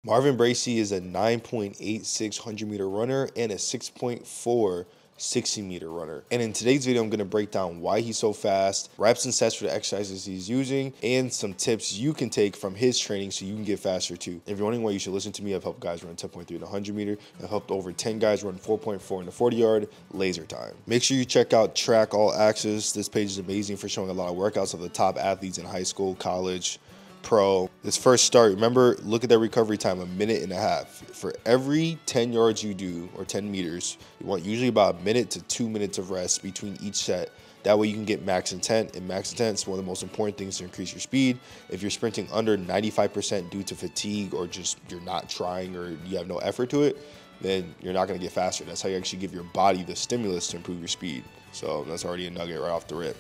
Marvin Bracey is a 9.86 100-meter runner and a 6.4 60-meter runner. And in today's video, I'm going to break down why he's so fast, reps and sets for the exercises he's using, and some tips you can take from his training so you can get faster too. If you're wondering why you should listen to me, I've helped guys run 10.3 in the 100-meter. I've helped over 10 guys run 4.4 in the 40-yard laser time. Make sure you check out Track All Access. This page is amazing for showing a lot of workouts of the top athletes in high school, college, pro. This first start, remember, look at that recovery time, 1.5 minutes. For every 10 yards you do, or 10 meters, you want usually about 1 minute to 2 minutes of rest between each set. That way you can get max intent, and max intent is one of the most important things to increase your speed. If you're sprinting under 95% due to fatigue, or just you're not trying, or you have no effort to it, then you're not going to get faster. That's how you actually give your body the stimulus to improve your speed. So that's already a nugget right off the rip.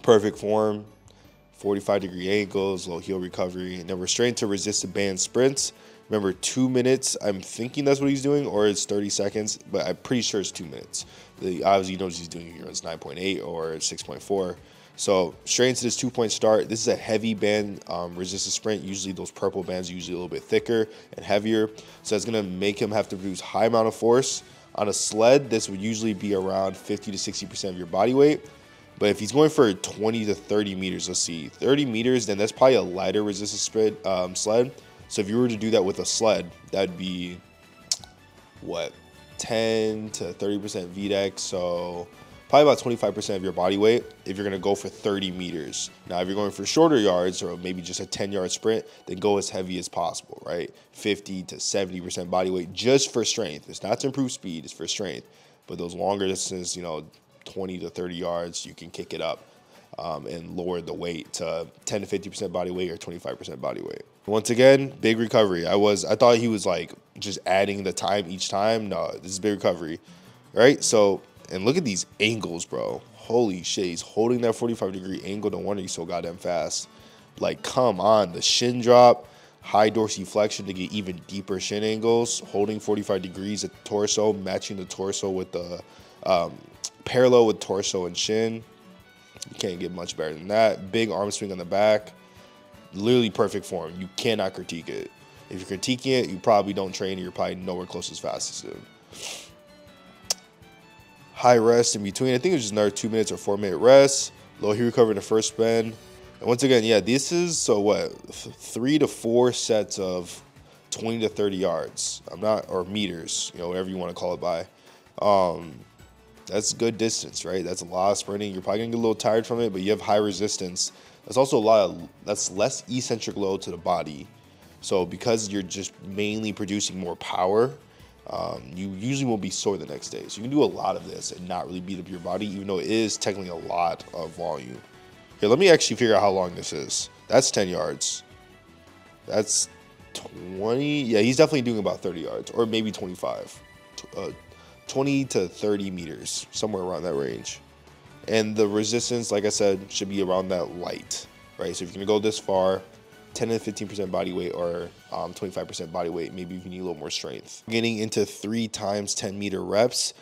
Perfect form. 45-degree ankles, low heel recovery, and then restrained to resisted band sprints. Remember, 2 minutes. I'm thinking that's what he's doing, or it's 30 seconds, but I'm pretty sure it's 2 minutes. Obviously, you know what he's doing here. It's 9.8 or 6.4. So straight into this 2-point start. This is a heavy band resisted sprint. Usually those purple bands are usually a little bit thicker and heavier. So that's going to make him have to produce high amount of force. On a sled, this would usually be around 50 to 60% of your body weight. But if he's going for 20 to 30 meters, let's see, 30 meters, then that's probably a lighter resistance sled. So if you were to do that with a sled, that'd be, what, 10 to 30% VDEX, so probably about 25% of your body weight if you're going to go for 30 meters. Now, if you're going for shorter yards or maybe just a 10-yard sprint, then go as heavy as possible, right? 50 to 70% body weight just for strength. It's not to improve speed, it's for strength. But those longer distances, 20 to 30 yards, you can kick it up and lower the weight to 10 to 50% body weight or 25% body weight. Once again, big recovery. I thought he was like just adding the time each time. No, this is big recovery, right? So, and look at these angles, bro. Holy shit, he's holding that 45-degree angle. No wonder he's so goddamn fast. Like, come on, the shin drop, high dorsiflexion to get even deeper shin angles, holding 45 degrees at the torso, matching the torso with the parallel with torso and shin. You can't get much better than that. Big arm swing on the back. Literally perfect form. You cannot critique it. If you're critiquing it, you probably don't train. You're probably nowhere close as fast as him. High rest in between. I think it was just another 2 minutes or 4 minute rest. Low heel recovery in the first bend. And once again, yeah, this is, so what, 3 to 4 sets of 20 to 30 yards. Or meters, whatever you want to call it by. That's good distance, right? That's a lot of sprinting. You're probably gonna get a little tired from it, but you have high resistance. That's also that's less eccentric load to the body. So because you're just mainly producing more power, you usually won't be sore the next day. So you can do a lot of this and not really beat up your body, even though it is technically a lot of volume. Here, let me actually figure out how long this is. That's 10 yards. That's 20. Yeah, he's definitely doing about 30 yards, or maybe 25. 20 to 30 meters, somewhere around that range. And the resistance, like I said, should be around that light, right? So if you're gonna go this far, 10 to 15% body weight or 25% body weight, maybe you need a little more strength. Getting into 3 times 10-meter reps,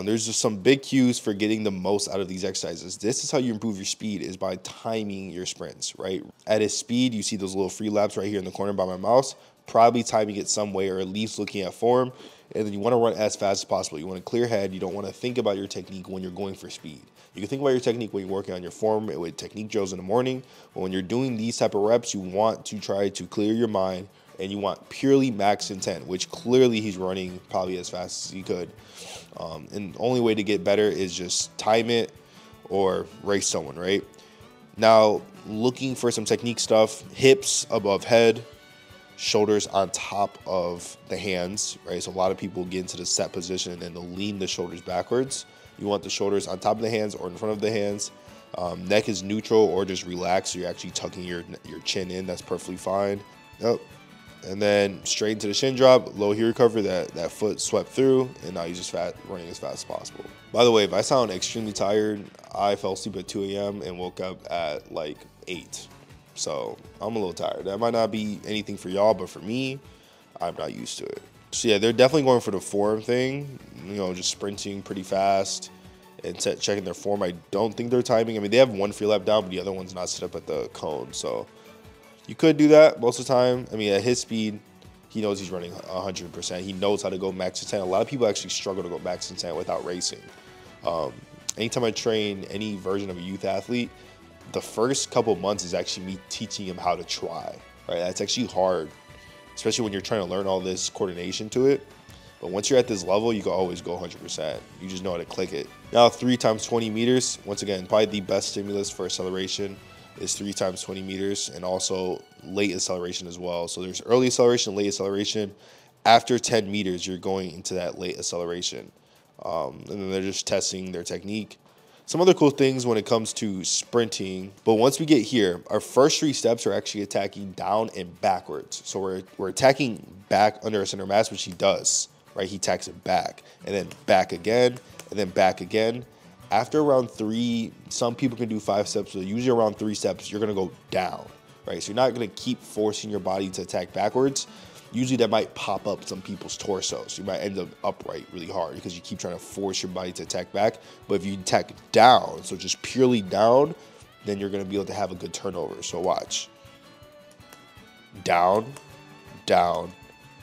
there's just some big cues for getting the most out of these exercises. This is how you improve your speed, is by timing your sprints, right? At his speed, you see those little free laps right here in the corner by my mouse, probably timing it some way or at least looking at form. And then you want to run as fast as possible. You want a clear head. You don't want to think about your technique when you're going for speed. You can think about your technique when you're working on your form with technique drills in the morning. But when you're doing these type of reps, you want to try to clear your mind, and you want purely max intent, which clearly he's running probably as fast as he could. And the only way to get better is just time it or race someone, right? Now, looking for some technique stuff, hips above head, shoulders on top of the hands, right? So a lot of people get into the set position and then they'll lean the shoulders backwards. You want the shoulders on top of the hands or in front of the hands. Neck is neutral or just relaxed, so you're actually tucking your chin in. That's perfectly fine. Yep. And then straight into the shin drop, low heel recovery, that foot swept through, and now he's just running as fast as possible. By the way, if I sound extremely tired, I fell asleep at 2 a.m. and woke up at like 8. So I'm a little tired. That might not be anything for y'all, but for me, I'm not used to it. So yeah, they're definitely going for the form thing, just sprinting pretty fast and checking their form. I don't think they're timing. I mean, they have one free lap down, but the other one's not set up at the cone. So You could do that most of the time. I mean, at his speed, he knows he's running 100%. He knows how to go max to 10. A lot of people actually struggle to go max to 10 without racing. Anytime I train any version of a youth athlete, the first couple months is actually me teaching him how to try, right? That's actually hard, especially when you're trying to learn all this coordination to it. But once you're at this level, you can always go 100%. You just know how to click it. Now, 3 times 20 meters, once again, probably the best stimulus for acceleration is 3 times 20 meters, and also late acceleration as well. So there's early acceleration, late acceleration. After 10 meters, you're going into that late acceleration. And then they're just testing their technique. Some other cool things when it comes to sprinting. But once we get here, our first 3 steps are actually attacking down and backwards. So we're attacking back under our center mass, which he does, right? He attacks it back, and then back again, and then back again. After around 3, some people can do 5 steps, but usually around 3 steps, you're gonna go down, right? So you're not gonna keep forcing your body to attack backwards. Usually that might pop up some people's torsos. You might end up upright really hard because you keep trying to force your body to attack back. But if you attack down, so just purely down, then you're gonna be able to have a good turnover. So watch. Down, down,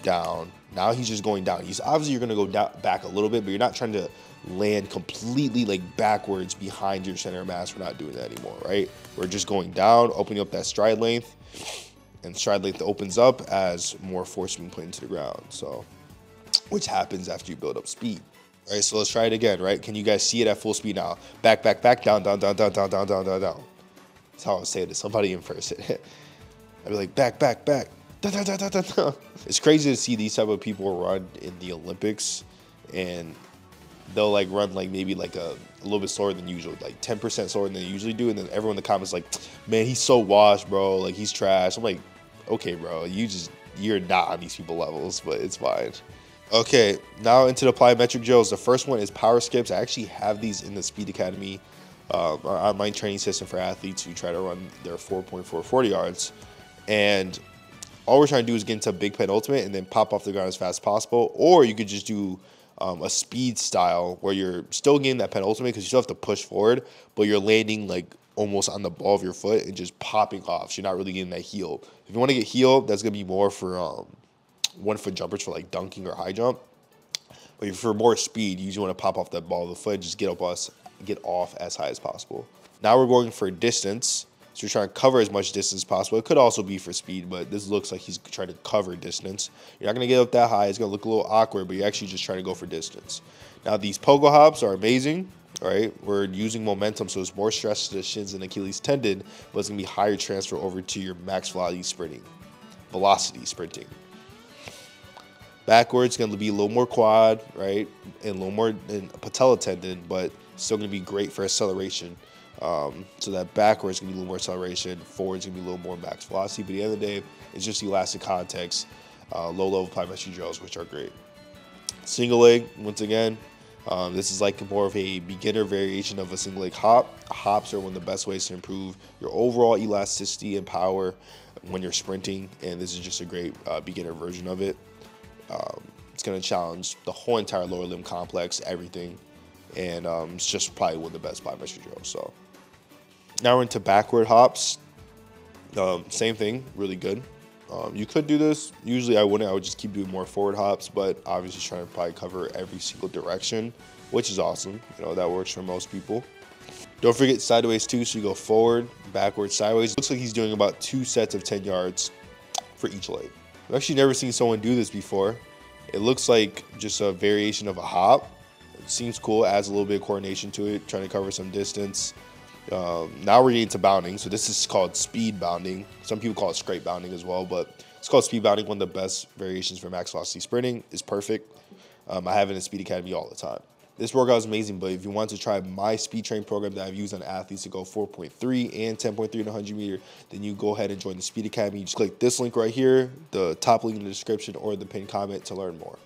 down. Now he's just going down. He's obviously, you're gonna go down, back a little bit, but you're not trying to land completely like backwards behind your center of mass. We're not doing that anymore, right? We're just going down, opening up that stride length, and stride length opens up as more force being put into the ground. So, which happens after you build up speed. All right, so let's try it again, right? Can you guys see it at full speed now? Back, back, back, down, down, down, down, down, down, down, down, down. That's how I would say it to somebody in person. I'd be like, back, back, back. Da, da, da, da, da, da. It's crazy to see these type of people run in the Olympics, and they'll like run like maybe like a little bit slower than usual, like 10% slower than they usually do, and then everyone in the comments like, man, he's so washed, bro, like he's trash. I'm like, okay, bro, you're not on these people levels, but it's fine. Okay, now into the plyometric drills. The first one is power skips. I actually have these in the Speed Academy, our online training system for athletes who try to run their 4.4 40 yards, and all we're trying to do is get into a big penultimate and then pop off the ground as fast as possible. Or you could just do a speed style where you're still getting that penultimate because you still have to push forward, but you're landing like almost on the ball of your foot and just popping off. So you're not really getting that heel. If you want to get heel, that's going to be more for 1 foot jumpers for like dunking or high jump. But for more speed, you usually want to pop off that ball of the foot and just get off as high as possible. Now we're going for distance. So you're trying to cover as much distance as possible. It could also be for speed, but this looks like he's trying to cover distance. You're not going to get up that high. It's going to look a little awkward, but you're actually just trying to go for distance. Now, these pogo hops are amazing, right? We're using momentum, so it's more stress to the shins and Achilles tendon, but it's going to be higher transfer over to your max velocity sprinting. Backwards, going to be a little more quad, right? And a little more patella tendon, but still going to be great for acceleration. So that backwards is going to be a little more acceleration, forwards going to be a little more max velocity, but at the end of the day, it's just elastic context, low-level plyometric drills, which are great. Single leg, once again, this is like more of a beginner variation of a single leg hop. Hops are one of the best ways to improve your overall elasticity and power when you're sprinting, and this is just a great beginner version of it. It's going to challenge the whole entire lower limb complex, everything, and it's just probably one of the best plyometric drills. So now we're into backward hops. Same thing, really good. You could do this. Usually I wouldn't. I would just keep doing more forward hops, but obviously trying to probably cover every single direction, which is awesome. You know, that works for most people. Don't forget sideways too, so you go forward, backwards, sideways. Looks like he's doing about 2 sets of 10 yards for each leg. I've actually never seen someone do this before. It looks like just a variation of a hop. It seems cool, adds a little bit of coordination to it, trying to cover some distance. Now we're getting to bounding, so this is called speed bounding. Some people call it scrape bounding as well, but it's called speed bounding. One of the best variations for max velocity sprinting. Is perfect. I have it in Speed Academy all the time. This workout is amazing, but if you want to try my speed train program that I've used on athletes to go 4.3 and 10.3 in 100 meter, then you go ahead and join the Speed Academy. You just click this link right here, the top link in the description, or the pinned comment to learn more.